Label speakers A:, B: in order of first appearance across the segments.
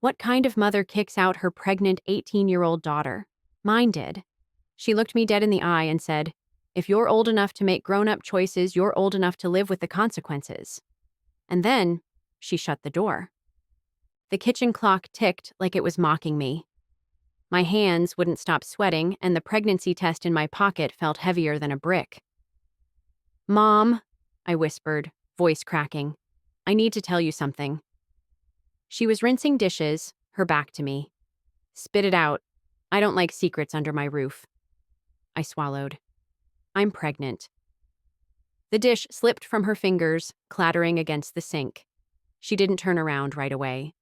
A: What kind of mother kicks out her pregnant 18-year-old daughter? Mine did. She looked me dead in the eye and said, "If you're old enough to make grown-up choices, you're old enough to live with the consequences." And then she shut the door. The kitchen clock ticked like it was mocking me. My hands wouldn't stop sweating, and the pregnancy test in my pocket felt heavier than a brick. "Mom," I whispered, voice cracking, "I need to tell you something." She was rinsing dishes, her back to me. "Spit it out. I don't like secrets under my roof." I swallowed. "I'm pregnant." The dish slipped from her fingers, clattering against the sink. She didn't turn around right away.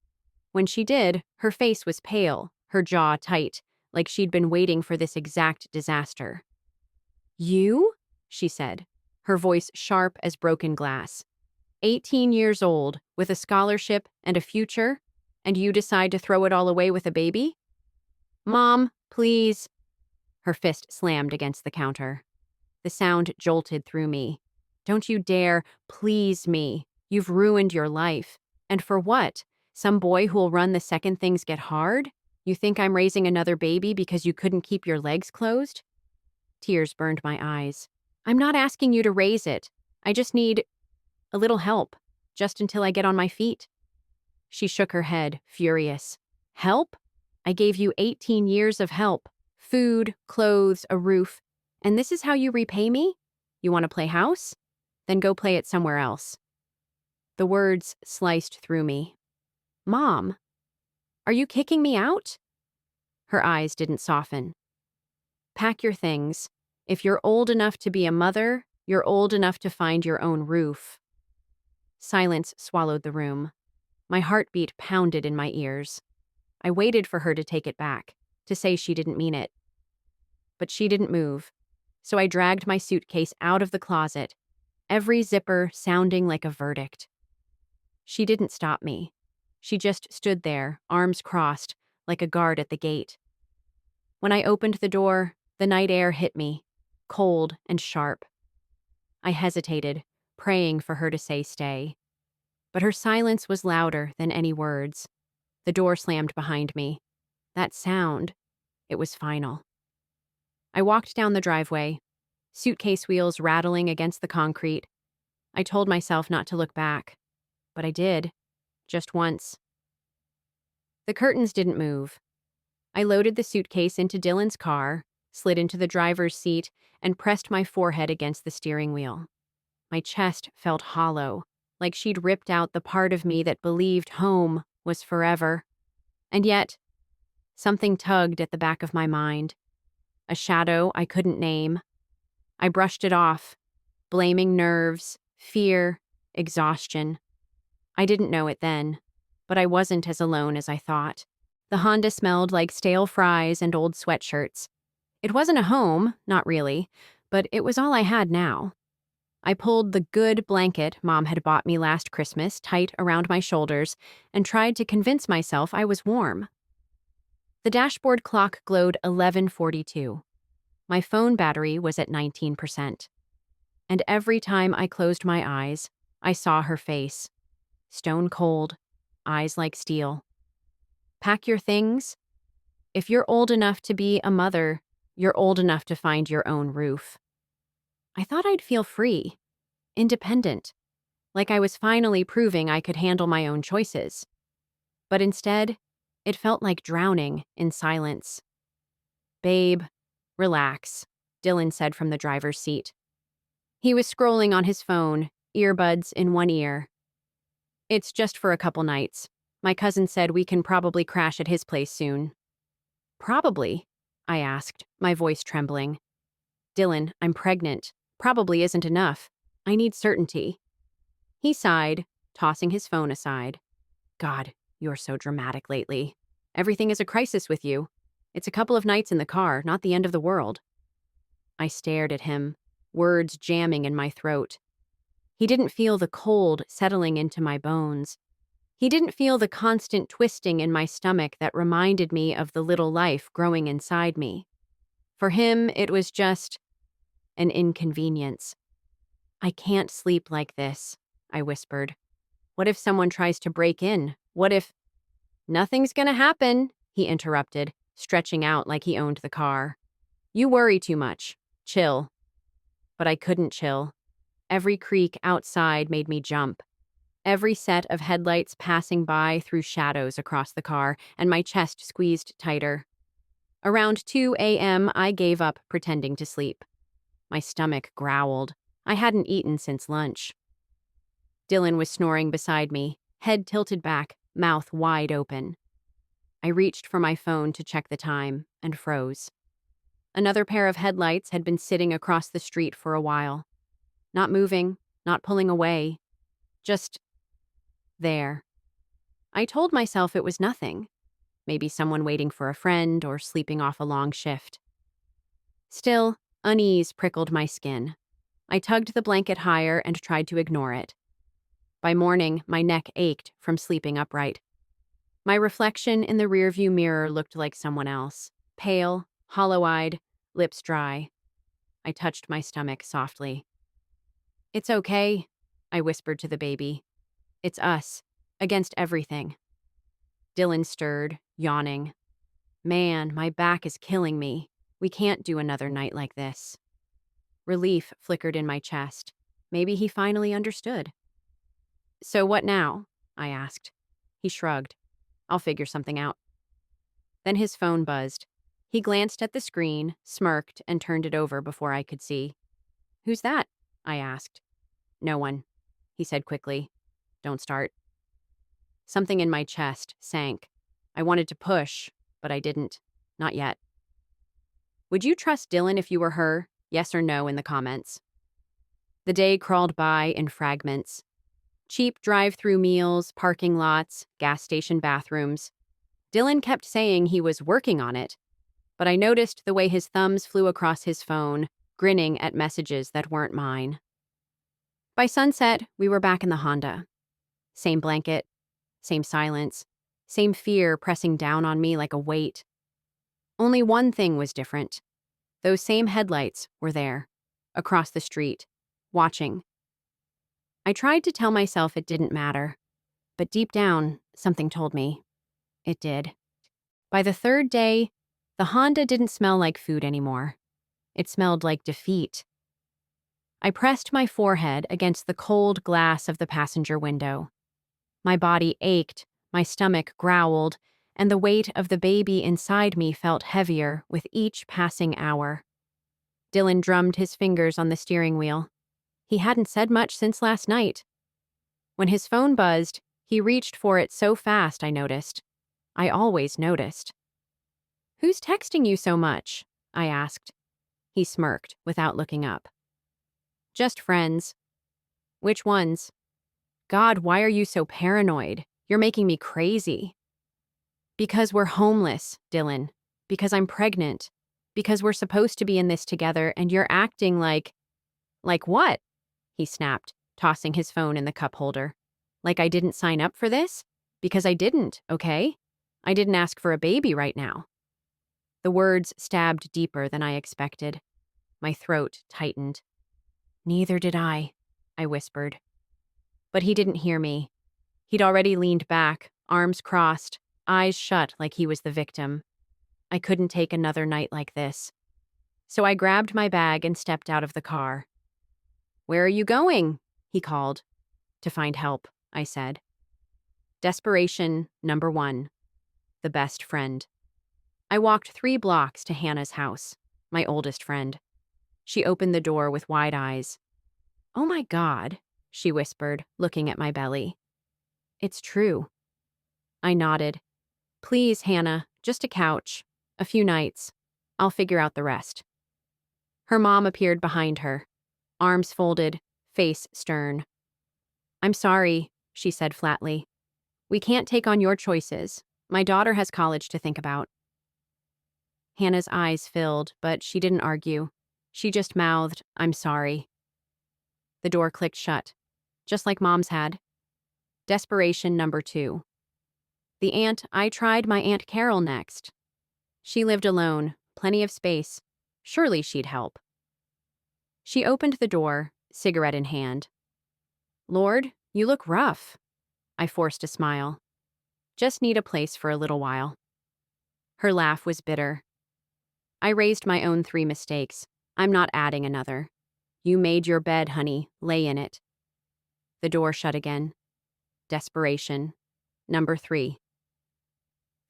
A: When she did, her face was pale, her jaw tight, like she'd been waiting for this exact disaster. "You?" she said, her voice sharp as broken glass. 18 years old, with a scholarship and a future, and you decide to throw it all away with a baby? "Mom, please." Her fist slammed against the counter. The sound jolted through me. "Don't you dare please me. You've ruined your life. And for what? Some boy who'll run the second things get hard? You think I'm raising another baby because you couldn't keep your legs closed?" Tears burned my eyes. "I'm not asking you to raise it. I just need a little help, just until I get on my feet." She shook her head, furious. "Help? I gave you 18 years of help. Food, clothes, a roof. And this is how you repay me? You want to play house? Then go play it somewhere else." The words sliced through me. "Mom, are you kicking me out?" Her eyes didn't soften. "Pack your things. If you're old enough to be a mother, you're old enough to find your own roof." Silence swallowed the room. My heartbeat pounded in my ears. I waited for her to take it back, to say she didn't mean it. But she didn't move, so I dragged my suitcase out of the closet, every zipper sounding like a verdict. She didn't stop me. She just stood there, arms crossed, like a guard at the gate. When I opened the door, the night air hit me, cold and sharp. I hesitated, praying for her to say stay. But her silence was louder than any words. The door slammed behind me. That sound, it was final. I walked down the driveway, suitcase wheels rattling against the concrete. I told myself not to look back, but I did, just once. The curtains didn't move. I loaded the suitcase into Dylan's car, slid into the driver's seat, and pressed my forehead against the steering wheel. My chest felt hollow, like she'd ripped out the part of me that believed home was forever. And yet, something tugged at the back of my mind. A shadow I couldn't name. I brushed it off, blaming nerves, fear, exhaustion. I didn't know it then, but I wasn't as alone as I thought. The Honda smelled like stale fries and old sweatshirts. It wasn't a home, not really, but it was all I had now. I pulled the good blanket Mom had bought me last Christmas tight around my shoulders and tried to convince myself I was warm. The dashboard clock glowed 11:42. My phone battery was at 19%. And every time I closed my eyes, I saw her face. Stone cold, eyes like steel. "Pack your things? If you're old enough to be a mother, you're old enough to find your own roof." I thought I'd feel free, independent, like I was finally proving I could handle my own choices. But instead, it felt like drowning in silence. "Babe, relax," Dylan said from the driver's seat. He was scrolling on his phone, earbuds in one ear. "It's just for a couple nights. My cousin said we can probably crash at his place soon." "Probably?" I asked, my voice trembling. "Dylan, I'm pregnant. Probably isn't enough. I need certainty." He sighed, tossing his phone aside. "God, you're so dramatic lately. Everything is a crisis with you. It's a couple of nights in the car, not the end of the world." I stared at him, words jamming in my throat. He didn't feel the cold settling into my bones. He didn't feel the constant twisting in my stomach that reminded me of the little life growing inside me. For him, it was just an inconvenience. "I can't sleep like this," I whispered. "What if someone tries to break in? What if—" Nothing's gonna happen, he interrupted, stretching out like he owned the car. You worry too much. Chill. But I couldn't chill. Every creak outside made me jump. Every set of headlights passing by threw shadows across the car, and my chest squeezed tighter. Around 2 a.m., I gave up pretending to sleep. My stomach growled. I hadn't eaten since lunch. Dylan was snoring beside me, head tilted back, mouth wide open. I reached for my phone to check the time and froze. Another pair of headlights had been sitting across the street for a while. Not moving, not pulling away. Just there. I told myself it was nothing. Maybe someone waiting for a friend or sleeping off a long shift. Still, unease prickled my skin. I tugged the blanket higher and tried to ignore it. By morning, my neck ached from sleeping upright. My reflection in the rearview mirror looked like someone else. Pale, hollow-eyed, lips dry. I touched my stomach softly. It's okay, I whispered to the baby. It's us, against everything. Dylan stirred, yawning. Man, my back is killing me. We can't do another night like this. Relief flickered in my chest. Maybe he finally understood. So what now? I asked. He shrugged. I'll figure something out. Then his phone buzzed. He glanced at the screen, smirked, and turned it over before I could see. Who's that? I asked. No one, he said quickly. Don't start. Something in my chest sank. I wanted to push, but I didn't. Not yet. Would you trust Dylan if you were her? Yes or no in the comments. The day crawled by in fragments. Cheap drive-through meals, parking lots, gas station bathrooms. Dylan kept saying he was working on it, but I noticed the way his thumbs flew across his phone, grinning at messages that weren't mine. By sunset, we were back in the Honda. Same blanket, same silence, same fear pressing down on me like a weight. Only one thing was different. Those same headlights were there, across the street, watching. I tried to tell myself it didn't matter, but deep down, something told me it did. By the third day, the Honda didn't smell like food anymore. It smelled like defeat. I pressed my forehead against the cold glass of the passenger window. My body ached, my stomach growled, and the weight of the baby inside me felt heavier with each passing hour. Dylan drummed his fingers on the steering wheel. He hadn't said much since last night. When his phone buzzed, he reached for it so fast I noticed. I always noticed. Who's texting you so much? I asked. He smirked without looking up. Just friends. Which ones? God, why are you so paranoid? You're making me crazy. Because we're homeless, Dylan. Because I'm pregnant. Because we're supposed to be in this together and you're acting like... Like what? He snapped, tossing his phone in the cup holder. Like I didn't sign up for this? Because I didn't, okay? I didn't ask for a baby right now. The words stabbed deeper than I expected. My throat tightened. Neither did I whispered. But he didn't hear me. He'd already leaned back, arms crossed, eyes shut like he was the victim. I couldn't take another night like this. So I grabbed my bag and stepped out of the car. Where are you going? He called. To find help, I said. Desperation, number 1. The best friend. I walked 3 blocks to Hannah's house, my oldest friend. She opened the door with wide eyes. Oh my God, she whispered, looking at my belly. It's true. I nodded. Please, Hannah, just a couch. A few nights. I'll figure out the rest. Her mom appeared behind her, arms folded, face stern. I'm sorry, she said flatly. We can't take on your choices. My daughter has college to think about. Hannah's eyes filled, but she didn't argue. She just mouthed, I'm sorry. The door clicked shut, just like Mom's had. Desperation number 2. I tried my Aunt Carol next. She lived alone, plenty of space. Surely she'd help. She opened the door, cigarette in hand. Lord, you look rough. I forced a smile. Just need a place for a little while. Her laugh was bitter. I raised my own 3 mistakes. I'm not adding another. You made your bed, honey. Lay in it. The door shut again. Desperation. Number 3.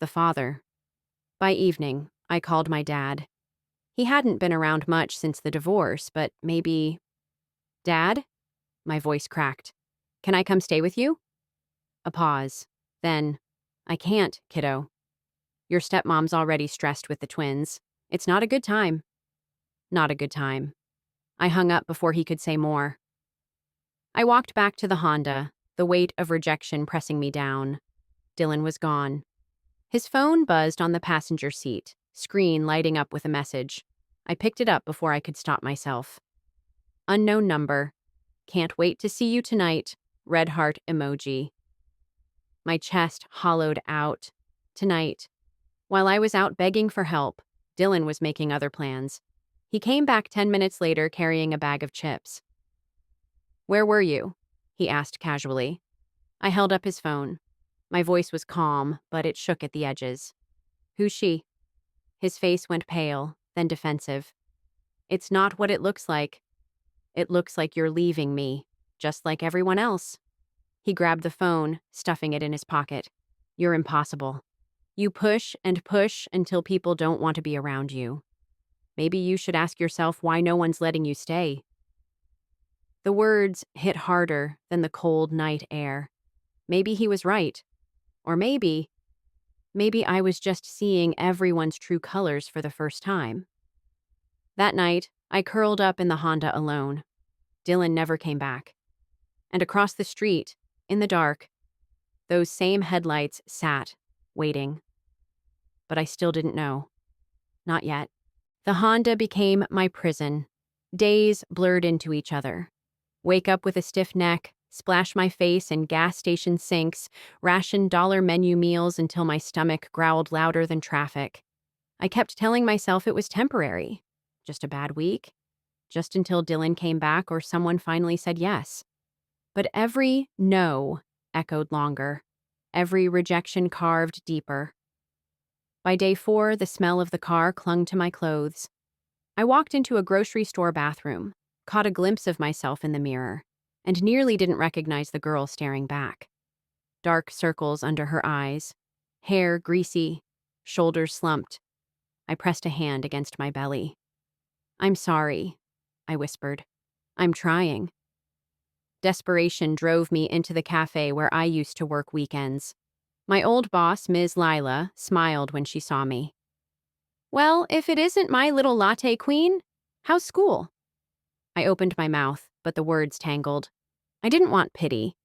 A: The father. By evening, I called my dad. He hadn't been around much since the divorce, but maybe... Dad? My voice cracked. Can I come stay with you? A pause. Then, I can't, kiddo. Your stepmom's already stressed with the twins. It's not a good time. Not a good time. I hung up before he could say more. I walked back to the Honda, the weight of rejection pressing me down. Dylan was gone. His phone buzzed on the passenger seat, screen lighting up with a message. I picked it up before I could stop myself. Unknown number. Can't wait to see you tonight. Red heart emoji. My chest hollowed out. Tonight. While I was out begging for help, Dylan was making other plans. He came back 10 minutes later carrying a bag of chips. Where were you? He asked casually. I held up his phone. My voice was calm, but it shook at the edges. Who's she? His face went pale, then defensive. It's not what it looks like. It looks like you're leaving me, just like everyone else. He grabbed the phone, stuffing it in his pocket. You're impossible. You push and push until people don't want to be around you. Maybe you should ask yourself why no one's letting you stay. The words hit harder than the cold night air. Maybe he was right. Or maybe I was just seeing everyone's true colors for the first time. That night, I curled up in the Honda alone. Dylan never came back. And across the street, in the dark, those same headlights sat, waiting. But I still didn't know. Not yet. The Honda became my prison. Days blurred into each other. Wake up with a stiff neck, splash my face in gas station sinks, ration dollar menu meals until my stomach growled louder than traffic. I kept telling myself it was temporary. Just a bad week. Just until Dylan came back or someone finally said yes. But every no echoed longer. Every rejection carved deeper. By day 4, the smell of the car clung to my clothes. I walked into a grocery store bathroom, caught a glimpse of myself in the mirror, and nearly didn't recognize the girl staring back. Dark circles under her eyes, hair greasy, shoulders slumped. I pressed a hand against my belly. I'm sorry, I whispered. I'm trying. Desperation drove me into the cafe where I used to work weekends. My old boss, Ms. Lila, smiled when she saw me. Well, if it isn't my little latte queen, how's school? I opened my mouth, but the words tangled. I didn't want pity.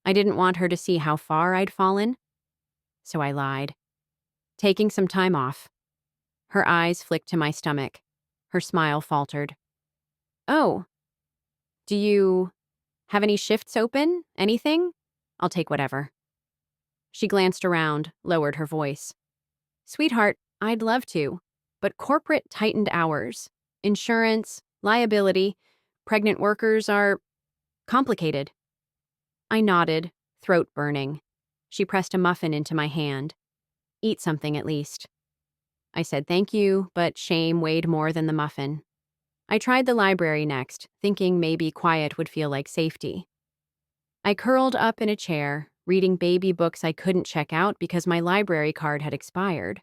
A: I didn't want her to see how far I'd fallen. So I lied. Taking some time off. Her eyes flicked to my stomach. Her smile faltered. Oh. Do you have any shifts open? Anything? I'll take whatever. She glanced around, lowered her voice. Sweetheart, I'd love to, but corporate tightened hours. Insurance, liability, pregnant workers are complicated. I nodded, throat burning. She pressed a muffin into my hand. Eat something at least. I said thank you, but shame weighed more than the muffin. I tried the library next, thinking maybe quiet would feel like safety. I curled up in a chair, reading baby books I couldn't check out because my library card had expired.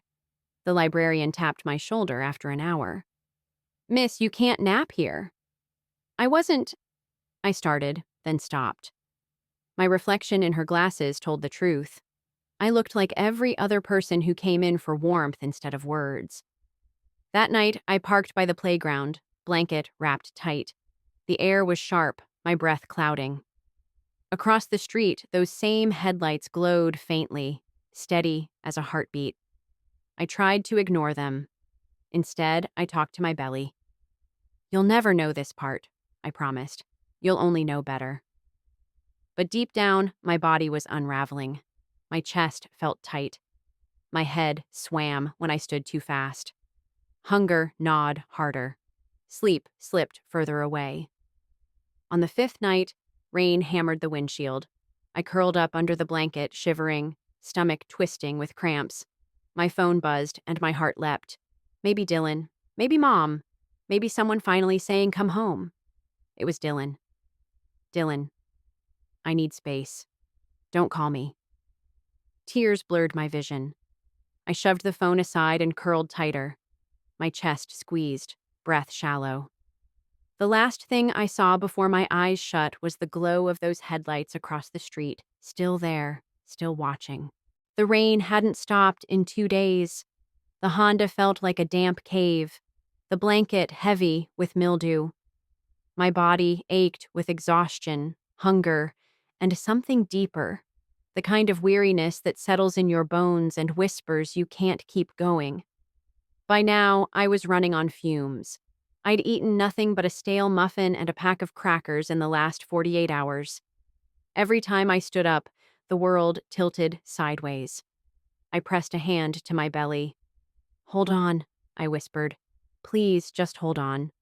A: The librarian tapped my shoulder after an hour. Miss, you can't nap here. I started, then stopped. My reflection in her glasses told the truth. I looked like every other person who came in for warmth instead of words. That night, I parked by the playground, blanket wrapped tight. The air was sharp, my breath clouding. Across the street, those same headlights glowed faintly, steady as a heartbeat. I tried to ignore them. Instead, I talked to my belly. You'll never know this part, I promised. You'll only know better. But deep down, my body was unraveling. My chest felt tight. My head swam when I stood too fast. Hunger gnawed harder. Sleep slipped further away. On the 5th night, rain hammered the windshield. I curled up under the blanket, shivering, stomach twisting with cramps. My phone buzzed and my heart leapt. Maybe Dylan. Maybe Mom. Maybe someone finally saying, "Come home." It was Dylan. "Dylan, I need space. Don't call me." Tears blurred my vision. I shoved the phone aside and curled tighter. My chest squeezed, breath shallow. The last thing I saw before my eyes shut was the glow of those headlights across the street, still there, still watching. The rain hadn't stopped in 2 days. The Honda felt like a damp cave, the blanket heavy with mildew. My body ached with exhaustion, hunger, and something deeper, the kind of weariness that settles in your bones and whispers you can't keep going. By now, I was running on fumes. I'd eaten nothing but a stale muffin and a pack of crackers in the last 48 hours. Every time I stood up, the world tilted sideways. I pressed a hand to my belly. "Hold on," I whispered. "Please, just hold on."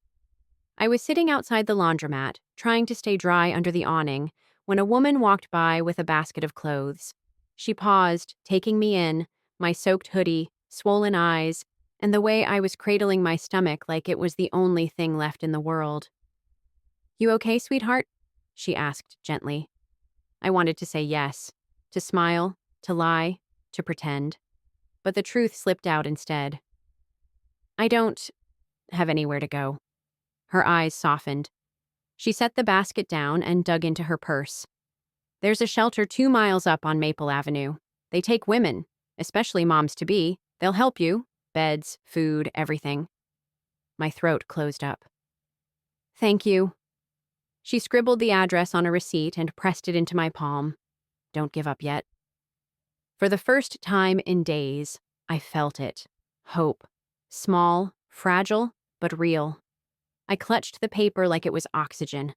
A: I was sitting outside the laundromat, trying to stay dry under the awning, when a woman walked by with a basket of clothes. She paused, taking me in, my soaked hoodie, swollen eyes, and the way I was cradling my stomach like it was the only thing left in the world. "You okay, sweetheart?" she asked gently. I wanted to say yes, to smile, to lie, to pretend. But the truth slipped out instead. "I don't have anywhere to go." Her eyes softened. She set the basket down and dug into her purse. "There's a shelter 2 miles up on Maple Avenue. They take women, especially moms-to-be. They'll help you. Beds, food, everything." My throat closed up. "Thank you." She scribbled the address on a receipt and pressed it into my palm. "Don't give up yet." For the first time in days, I felt it. Hope. Small, fragile, but real. I clutched the paper like it was oxygen.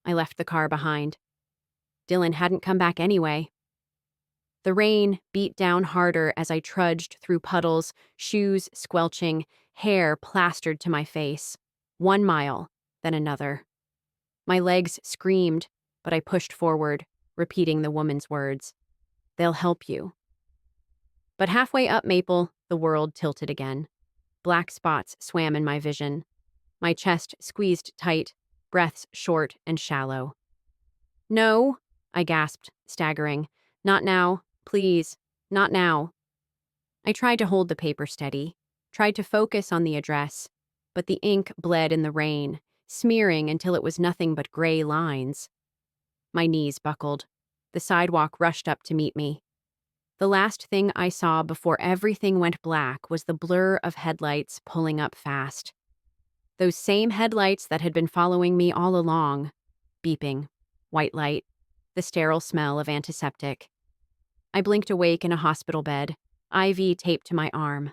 A: I left the car behind. Dylan hadn't come back anyway. The rain beat down harder as I trudged through puddles, shoes squelching, hair plastered to my face. 1 mile, then another. My legs screamed, but I pushed forward, repeating the woman's words. "They'll help you." But halfway up Maple, the world tilted again. Black spots swam in my vision. My chest squeezed tight, breaths short and shallow. "No," I gasped, staggering. "Not now. Please. Not now." I tried to hold the paper steady, tried to focus on the address, but the ink bled in the rain, smearing until it was nothing but gray lines. My knees buckled. The sidewalk rushed up to meet me. The last thing I saw before everything went black was the blur of headlights pulling up fast. Those same headlights that had been following me all along. Beeping. White light. The sterile smell of antiseptic. I blinked awake in a hospital bed, IV taped to my arm.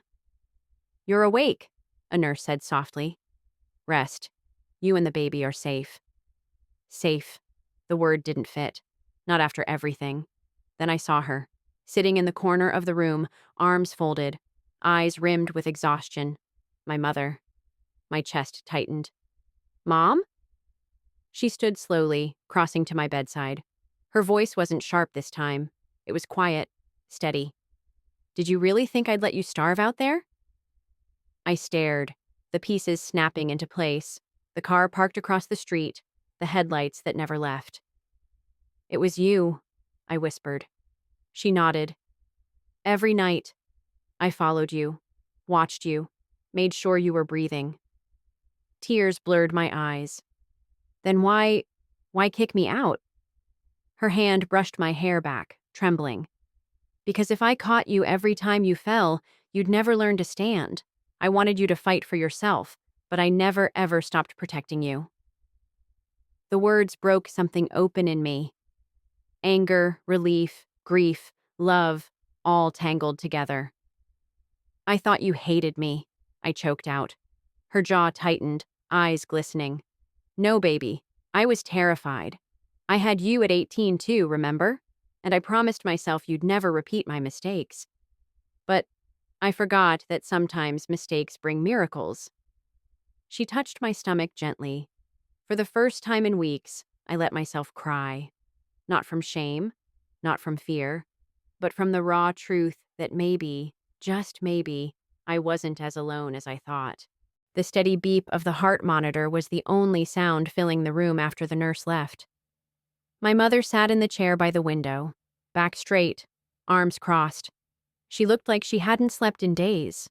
A: "You're awake," a nurse said softly. "Rest. You and the baby are safe." Safe. The word didn't fit. Not after everything. Then I saw her, sitting in the corner of the room, arms folded, eyes rimmed with exhaustion. My mother. My chest tightened. "Mom?" She stood slowly, crossing to my bedside. Her voice wasn't sharp this time. It was quiet, steady. "Did you really think I'd let you starve out there?" I stared, the pieces snapping into place, the car parked across the street, the headlights that never left. "It was you," I whispered. She nodded. "Every night, I followed you, watched you, made sure you were breathing." Tears blurred my eyes. "Then why kick me out?" Her hand brushed my hair back, trembling. "Because if I caught you every time you fell, you'd never learn to stand. I wanted you to fight for yourself, but I never ever stopped protecting you." The words broke something open in me. Anger, relief, grief, love, all tangled together. "I thought you hated me," I choked out. Her jaw tightened, eyes glistening. "No, baby. I was terrified. I had you at 18 too, remember? And I promised myself you'd never repeat my mistakes. But I forgot that sometimes mistakes bring miracles." She touched my stomach gently. For the first time in weeks, I let myself cry. Not from shame, not from fear, but from the raw truth that maybe, just maybe, I wasn't as alone as I thought. The steady beep of the heart monitor was the only sound filling the room after the nurse left. My mother sat in the chair by the window, back straight, arms crossed. She looked like she hadn't slept in days.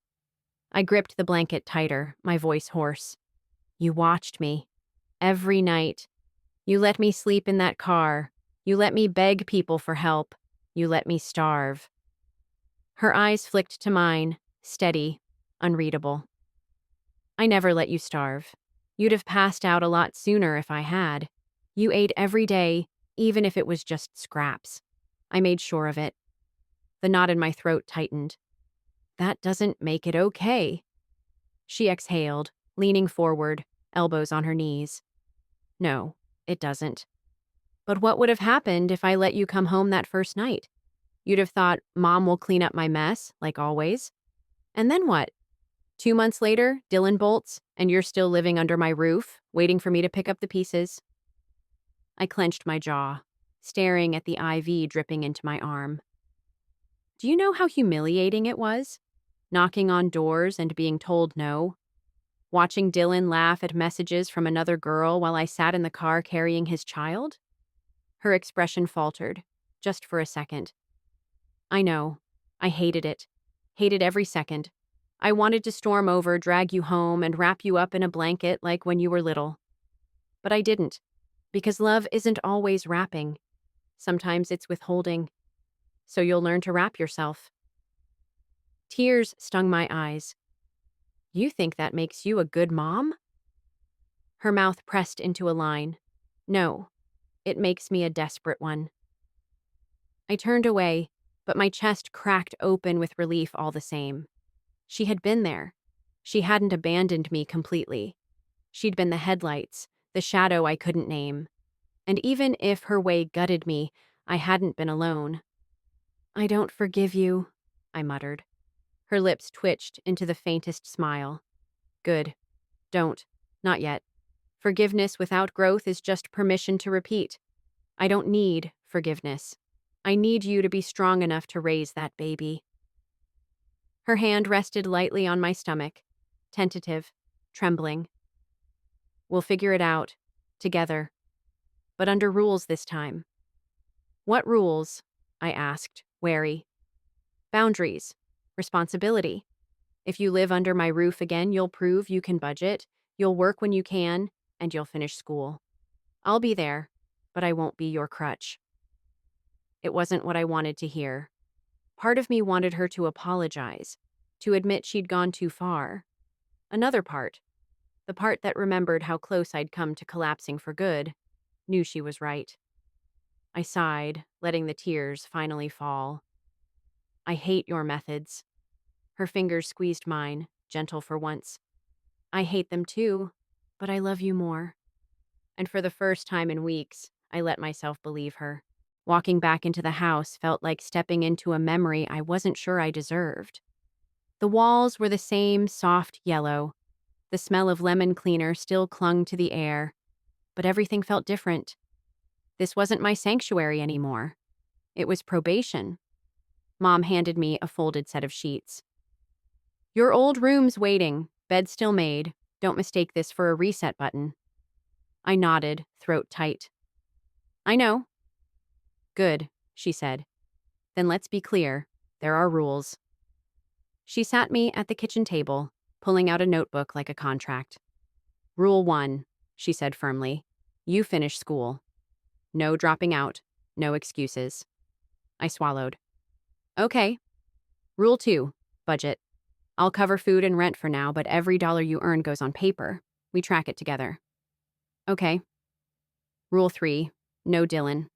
A: I gripped the blanket tighter, my voice hoarse. You watched me. Every night. You let me sleep in that car. You let me beg people for help. You let me starve. Her eyes flicked to mine, steady, unreadable. I never let you starve. You'd have passed out a lot sooner if I had. You ate every day, even if it was just scraps. I made sure of it. The knot in my throat tightened. That doesn't make it okay. She exhaled, leaning forward, elbows on her knees. No, it doesn't. But what would have happened if I let you come home that first night? You'd have thought, Mom will clean up my mess, like always. And then what? 2 months later, Dylan bolts, and you're still living under my roof, waiting for me to pick up the pieces. I clenched my jaw, staring at the IV dripping into my arm. Do you know how humiliating it was? Knocking on doors and being told no. Watching Dylan laugh at messages from another girl while I sat in the car carrying his child? Her expression faltered, just for a second. I know. I hated it. Hated every second. I wanted to storm over, drag you home, and wrap you up in a blanket like when you were little. But I didn't, because love isn't always wrapping. Sometimes it's withholding. So you'll learn to wrap yourself. Tears stung my eyes. You think that makes you a good mom? Her mouth pressed into a line. No, it makes me a desperate one. I turned away, but my chest cracked open with relief all the same. She had been there. She hadn't abandoned me completely. She'd been the headlights, the shadow I couldn't name. And even if her way gutted me, I hadn't been alone. I don't forgive you, I muttered. Her lips twitched into the faintest smile. Good. Don't. Not yet. Forgiveness without growth is just permission to repeat. I don't need forgiveness. I need you to be strong enough to raise that baby. Her hand rested lightly on my stomach, tentative, trembling. We'll figure it out, together. But under rules this time. What rules? I asked, wary. Boundaries. Responsibility. If you live under my roof again, you'll prove you can budget, you'll work when you can, and you'll finish school. I'll be there, but I won't be your crutch. It wasn't what I wanted to hear. Part of me wanted her to apologize, to admit she'd gone too far. Another part, the part that remembered how close I'd come to collapsing for good, knew she was right. I sighed, letting the tears finally fall. I hate your methods. Her fingers squeezed mine, gentle for once. I hate them too, but I love you more. And for the first time in weeks, I let myself believe her. Walking back into the house felt like stepping into a memory I wasn't sure I deserved. The walls were the same soft yellow. The smell of lemon cleaner still clung to the air, but everything felt different. This wasn't my sanctuary anymore. It was probation. Mom handed me a folded set of sheets. Your old room's waiting, bed still made. Don't mistake this for a reset button. I nodded, throat tight. I know. Good, she said. Then let's be clear. There are rules. She sat me at the kitchen table, pulling out a notebook like a contract. Rule 1, she said firmly. You finish school. No dropping out, no excuses. I swallowed. Okay. Rule 2, budget. I'll cover food and rent for now, but every dollar you earn goes on paper. We track it together. Okay. Rule 3, no Dylan.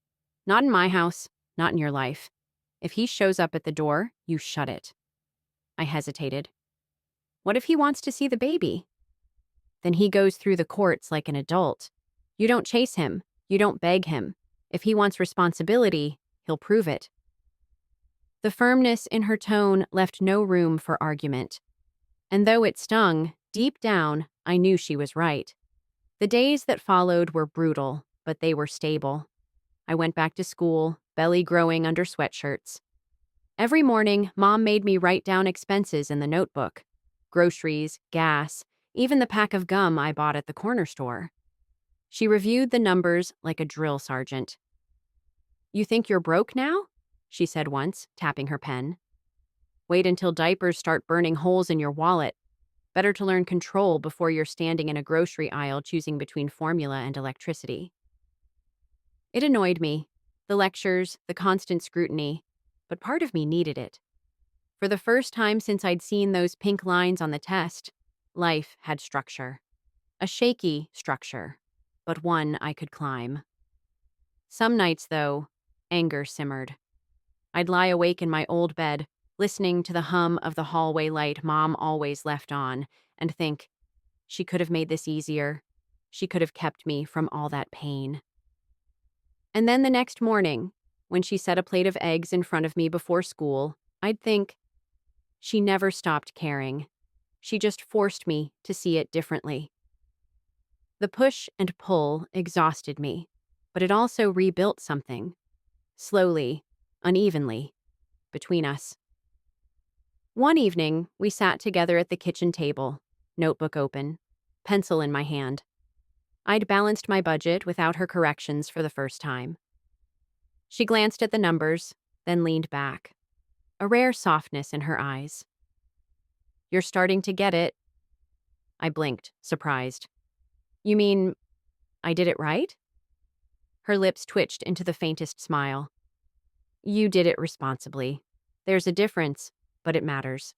A: Not in my house, not in your life. If he shows up at the door, you shut it. I hesitated. What if he wants to see the baby? Then he goes through the courts like an adult. You don't chase him. You don't beg him. If he wants responsibility, he'll prove it. The firmness in her tone left no room for argument. And though it stung, deep down, I knew she was right. The days that followed were brutal, but they were stable. I went back to school, belly growing under sweatshirts. Every morning, Mom made me write down expenses in the notebook: groceries, gas, even the pack of gum I bought at the corner store. She reviewed the numbers like a drill sergeant. "You think you're broke now?" she said once, tapping her pen. "Wait until diapers start burning holes in your wallet. Better to learn control before you're standing in a grocery aisle choosing between formula and electricity." It annoyed me, the lectures, the constant scrutiny, but part of me needed it. For the first time since I'd seen those pink lines on the test, life had structure. A shaky structure, but one I could climb. Some nights, though, anger simmered. I'd lie awake in my old bed, listening to the hum of the hallway light Mom always left on, and think, she could have made this easier. She could have kept me from all that pain. And then the next morning, when she set a plate of eggs in front of me before school, I'd think, she never stopped caring. She just forced me to see it differently. The push and pull exhausted me, but it also rebuilt something. Slowly, unevenly, between us. One evening, we sat together at the kitchen table, notebook open, pencil in my hand. I'd balanced my budget without her corrections for the first time. She glanced at the numbers, then leaned back, a rare softness in her eyes. "You're starting to get it." I blinked, surprised. "You mean I did it right?" Her lips twitched into the faintest smile. "You did it responsibly. There's a difference, but it matters."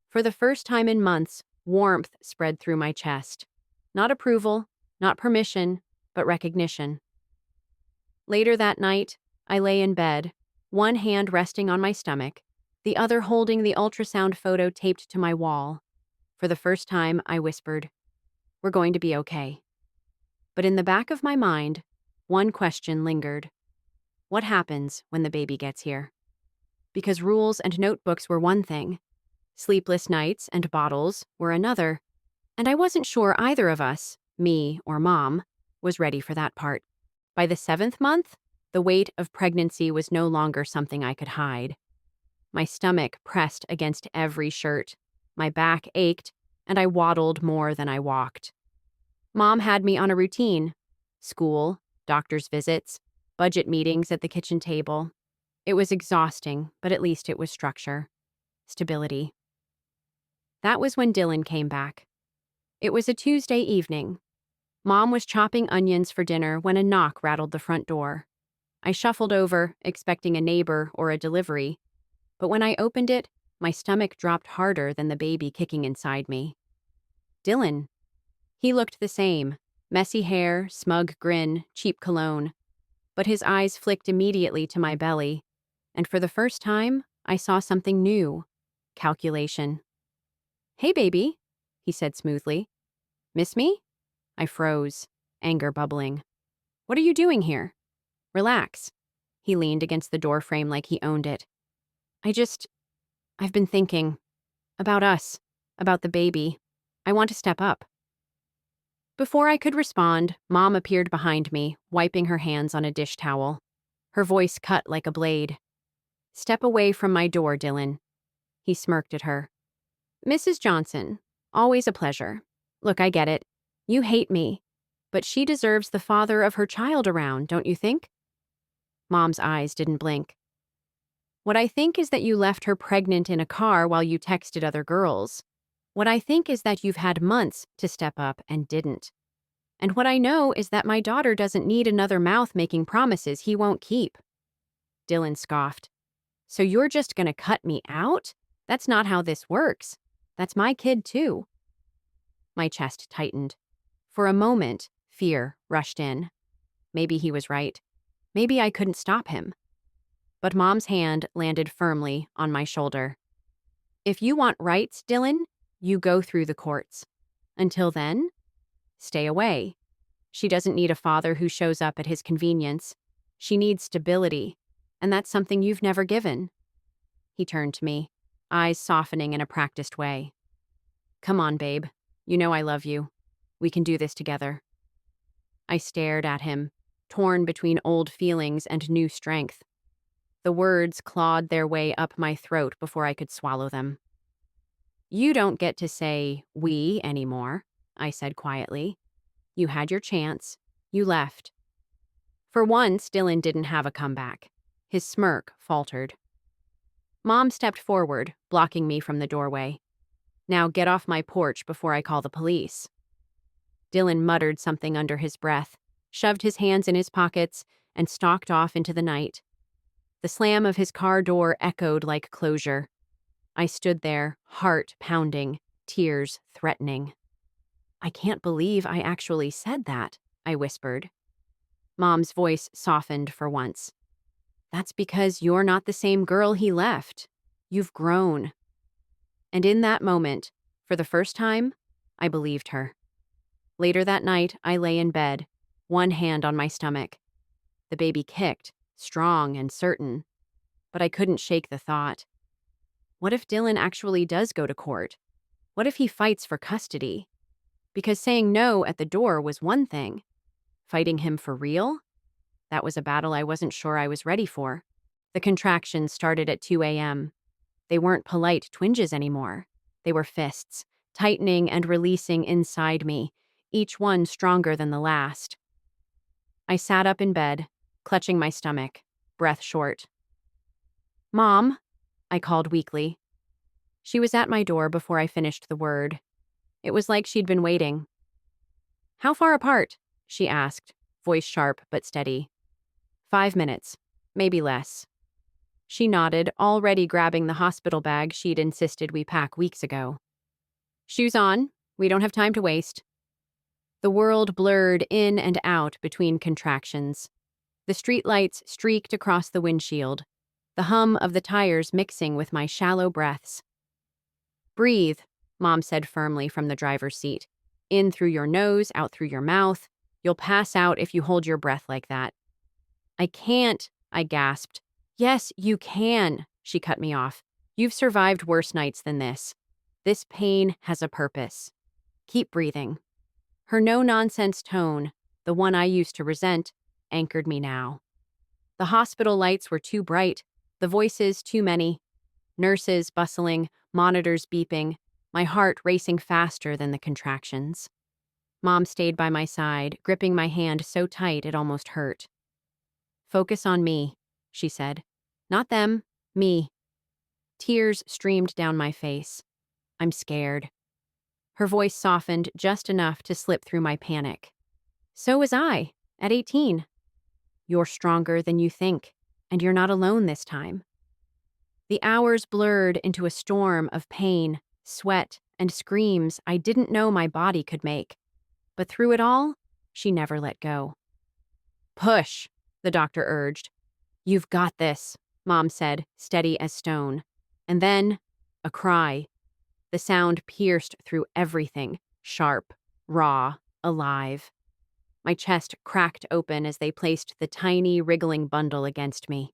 A: For the first time in months, warmth spread through my chest. Not approval, not permission, but recognition. Later that night, I lay in bed, one hand resting on my stomach, the other holding the ultrasound photo taped to my wall. For the first time, I whispered, "We're going to be okay." But in the back of my mind, one question lingered. What happens when the baby gets here? Because rules and notebooks were one thing, sleepless nights and bottles were another, and I wasn't sure either of us, me or Mom, was ready for that part. By the 7th month, the weight of pregnancy was no longer something I could hide. My stomach pressed against every shirt, my back ached, and I waddled more than I walked. Mom had me on a routine: school, doctor's visits, budget meetings at the kitchen table. It was exhausting, but at least it was structure, stability. That was when Dylan came back. It was a Tuesday evening. Mom was chopping onions for dinner when a knock rattled the front door. I shuffled over, expecting a neighbor or a delivery, but when I opened it, my stomach dropped harder than the baby kicking inside me. Dylan. He looked the same: messy hair, smug grin, cheap cologne. But his eyes flicked immediately to my belly, and for the first time, I saw something new: calculation. "Hey, baby," he said smoothly. "Miss me?" I froze, anger bubbling. "What are you doing here?" "Relax." He leaned against the doorframe like he owned it. I've been thinking. About us. About the baby. I want to step up." Before I could respond, Mom appeared behind me, wiping her hands on a dish towel. Her voice cut like a blade. "Step away from my door, Dylan." He smirked at her. "Mrs. Johnson, always a pleasure. Look, I get it. You hate me. But she deserves the father of her child around, don't you think?" Mom's eyes didn't blink. "What I think is that you left her pregnant in a car while you texted other girls. What I think is that you've had months to step up and didn't. And what I know is that my daughter doesn't need another mouth making promises he won't keep." Dylan scoffed. "So you're just gonna cut me out? That's not how this works. That's my kid, too." My chest tightened. For a moment, fear rushed in. Maybe he was right. Maybe I couldn't stop him. But Mom's hand landed firmly on my shoulder. "If you want rights, Dylan, you go through the courts. Until then, stay away. She doesn't need a father who shows up at his convenience. She needs stability, and that's something you've never given." He turned to me, eyes softening in a practiced way. "Come on, babe. You know I love you. We can do this together." I stared at him, torn between old feelings and new strength. The words clawed their way up my throat before I could swallow them. You don't get to say we anymore, I said quietly. You had your chance. You left. For once, Dylan didn't have a comeback. His smirk faltered. Mom stepped forward, blocking me from the doorway. Now get off my porch before I call the police. Dylan muttered something under his breath, shoved his hands in his pockets, and stalked off into the night. The slam of his car door echoed like closure. I stood there, heart pounding, tears threatening. I can't believe I actually said that, I whispered. Mom's voice softened for once. That's because you're not the same girl he left. You've grown. And in that moment, for the first time, I believed her. Later that night, I lay in bed, one hand on my stomach. The baby kicked, strong and certain. But I couldn't shake the thought. What if Dylan actually does go to court? What if he fights for custody? Because saying no at the door was one thing. Fighting him for real? That was a battle I wasn't sure I was ready for. The contractions started at 2 a.m. They weren't polite twinges anymore. They were fists, tightening and releasing inside me, each one stronger than the last. I sat up in bed, clutching my stomach, breath short. Mom, I called weakly. She was at my door before I finished the word. It was like she'd been waiting. How far apart? She asked, voice sharp but steady. 5 minutes, maybe less. She nodded, already grabbing the hospital bag she'd insisted we pack weeks ago. Shoes on, we don't have time to waste. The world blurred in and out between contractions. The streetlights streaked across the windshield, the hum of the tires mixing with my shallow breaths. Breathe, Mom said firmly from the driver's seat. In through your nose, out through your mouth. You'll pass out if you hold your breath like that. I can't, I gasped. Yes, you can, she cut me off. You've survived worse nights than this. This pain has a purpose. Keep breathing. Her no-nonsense tone, the one I used to resent, anchored me now. The hospital lights were too bright, the voices too many. Nurses bustling, monitors beeping, my heart racing faster than the contractions. Mom stayed by my side, gripping my hand so tight it almost hurt. Focus on me, she said. Not them, me. Tears streamed down my face. I'm scared. Her voice softened just enough to slip through my panic. So was I, at 18. You're stronger than you think, and you're not alone this time. The hours blurred into a storm of pain, sweat, and screams I didn't know my body could make. But through it all, she never let go. Push, the doctor urged. You've got this, Mom said, steady as stone. And then, a cry. The sound pierced through everything, sharp, raw, alive. My chest cracked open as they placed the tiny, wriggling bundle against me.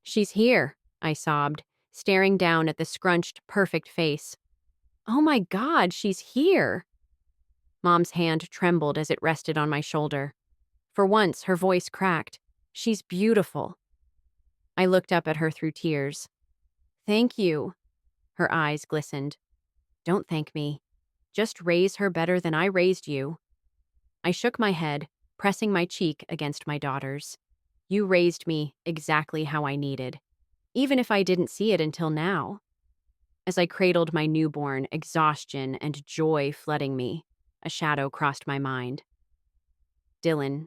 A: She's here, I sobbed, staring down at the scrunched, perfect face. Oh my God, she's here! Mom's hand trembled as it rested on my shoulder. For once, her voice cracked. She's beautiful. I looked up at her through tears. Thank you. Her eyes glistened. Don't thank me. Just raise her better than I raised you. I shook my head, pressing my cheek against my daughter's. You raised me exactly how I needed, even if I didn't see it until now. As I cradled my newborn, exhaustion and joy flooding me, a shadow crossed my mind. Dylan.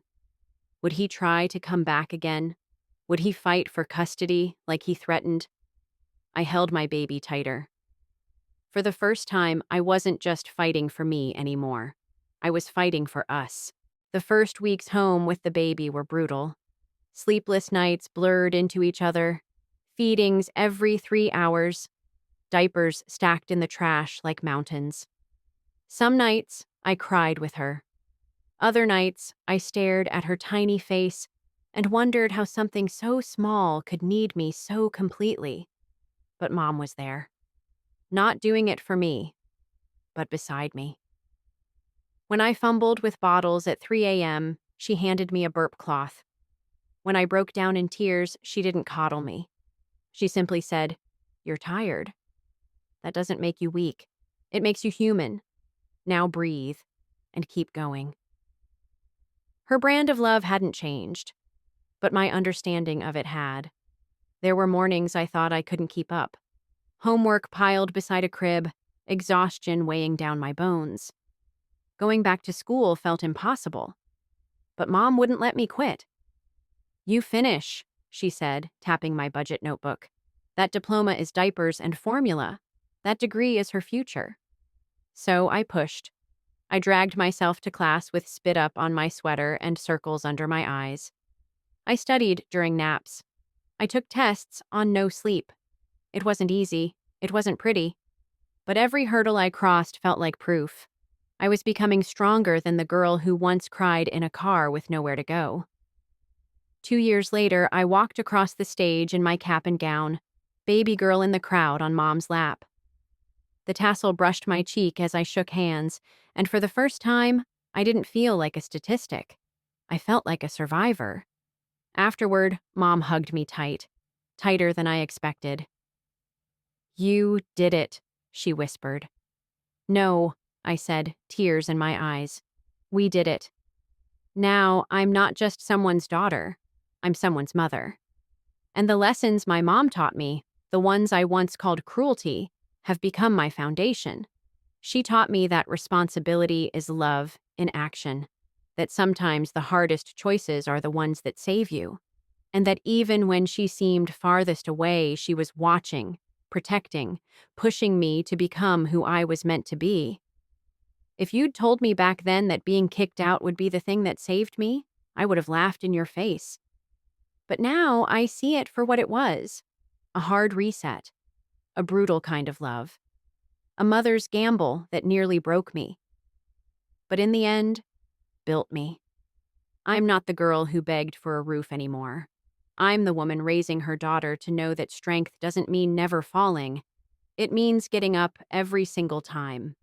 A: Would he try to come back again? Would he fight for custody like he threatened? I held my baby tighter. For the first time, I wasn't just fighting for me anymore. I was fighting for us. The first weeks home with the baby were brutal. Sleepless nights blurred into each other. Feedings every 3 hours. Diapers stacked in the trash like mountains. Some nights, I cried with her. Other nights, I stared at her tiny face and wondered how something so small could need me so completely. But Mom was there. Not doing it for me, but beside me. When I fumbled with bottles at 3 a.m., she handed me a burp cloth. When I broke down in tears, she didn't coddle me. She simply said, "You're tired. That doesn't make you weak. It makes you human. Now breathe and keep going." Her brand of love hadn't changed, but my understanding of it had. There were mornings I thought I couldn't keep up. Homework piled beside a crib, exhaustion weighing down my bones. Going back to school felt impossible, but Mom wouldn't let me quit. "You finish," she said, tapping my budget notebook. "That diploma is diapers and formula. That degree is her future." So I pushed. I dragged myself to class with spit up on my sweater and circles under my eyes. I studied during naps. I took tests on no sleep. It wasn't easy. It wasn't pretty. But every hurdle I crossed felt like proof. I was becoming stronger than the girl who once cried in a car with nowhere to go. 2 years later, I walked across the stage in my cap and gown, baby girl in the crowd on Mom's lap. The tassel brushed my cheek as I shook hands, and for the first time, I didn't feel like a statistic. I felt like a survivor. Afterward, Mom hugged me tight, tighter than I expected. "You did it," she whispered. "No," I said, tears in my eyes. "We did it. Now, I'm not just someone's daughter. I'm someone's mother. And the lessons my mom taught me, the ones I once called cruelty, have become my foundation. She taught me that responsibility is love in action, that sometimes the hardest choices are the ones that save you, and that even when she seemed farthest away, she was watching, protecting, pushing me to become who I was meant to be. If you'd told me back then that being kicked out would be the thing that saved me, I would have laughed in your face. But now I see it for what it was: a hard reset, a brutal kind of love, a mother's gamble that nearly broke me, but in the end, built me. I'm not the girl who begged for a roof anymore. I'm the woman raising her daughter to know that strength doesn't mean never falling. It means getting up every single time.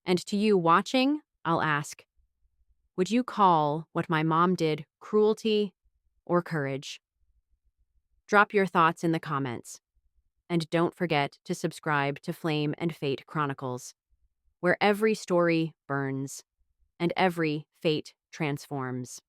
A: And to you watching, I'll ask, would you call what my mom did cruelty or courage? Drop your thoughts in the comments. And don't forget to subscribe to Flame and Fate Chronicles, where every story burns and every fate transforms.